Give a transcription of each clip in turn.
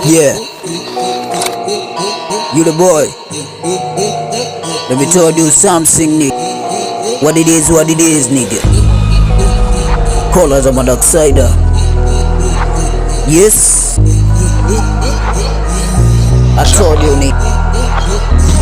Yeah, you the boy. Let me tell you something, nigga. What it is, nigga. Call us a Darksider. Yes, I told you, nigga.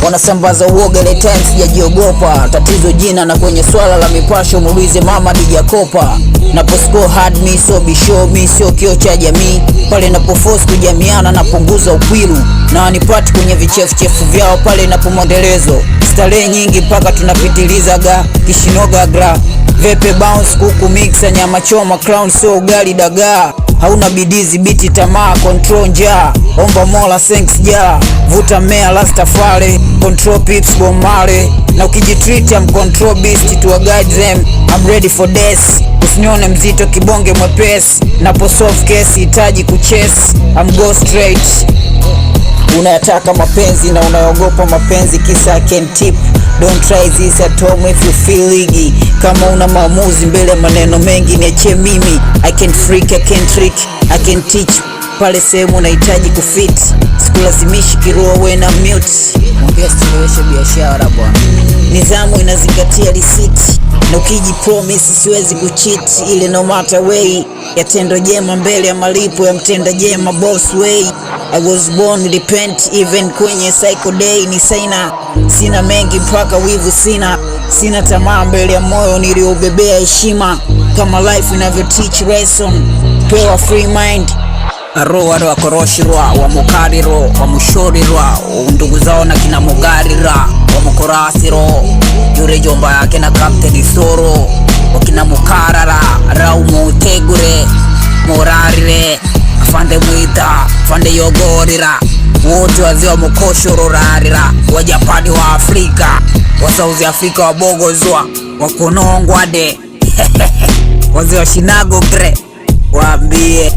Wanasambaza uoga ile time sijajiogopa. Tatizo jina na kwenye swala la mipasho muulize mama Dijakopa. Naposcore hard me so be show me sio kio cha jamii. Pale napoforce kujamiana napunguza ukwilu. Na wanipati kwenye vichefu vyao pale napomondelezo. Starehe nyingi mpaka tunapitiliza ga kishinoga gra. Vepe bounce kuku mixa nyama choma crown so ugali dagaa. Hauna bidizi biti tamaa control njaa. Omba mola thanks ja. Vuta mea Rastafari control pips bomare. Na ukijitreat I'm control beast to a guide them. I'm ready for this. Usinione mzito kibonge mwepesi. Napo solve case hitaji kuchase. I'm go straight. Unayataka mapenzi na unayogopa mapenzi kisa can tip. Don't try this at home if you feel iggy. Kama una maamuzi mbele maneno mengi niachie mimi. I can freak, I can trick, I can teach. Pale sehemu unahitaji kufit. Sikulazimishi kiroho we na mute. Mwambia stileweshe biashara bwana. Nidhamu inazingatia receipt. Na ukiji promise siwezi kucheat. Ile no matter way ya tendo jema mbele ya malipo ya mtenda jema boss way. I was born with repent even kwenye psycho day ni sina mengi mpaka wivu sina tamaa mbele ya moyo niliobebea heshima kama life inavyo teach lesson pewa free mind aro aro akoroshirwa wa mukariro wa mushorirwa ndugu zao na kina mugarira wa mukorasiro yure jomba yake na Captain Soro wakina mukarara rau mutegure morarire afande mwita afande yogorira wote wazee wa mkoshoro rarira wa Japani wa Afrika wa South Africa wa bogozwa wa konongwade wazee wa Shinago gre waambie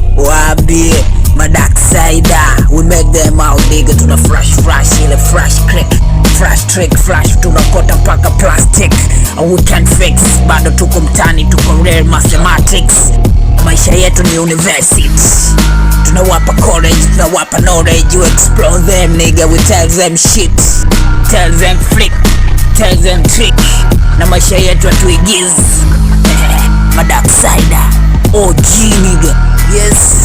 Darksider we make them out nigga tuna flash ile flash trick tunakota mpaka plastic we can fix bado tuko mtani tuko real mathematics maisha yetu ni university tunawapa college tunawapa knowledge you explore them nigga we tell them shit tell them flick tell them trick na maisha yetu atuigize Darksider OG nigga yes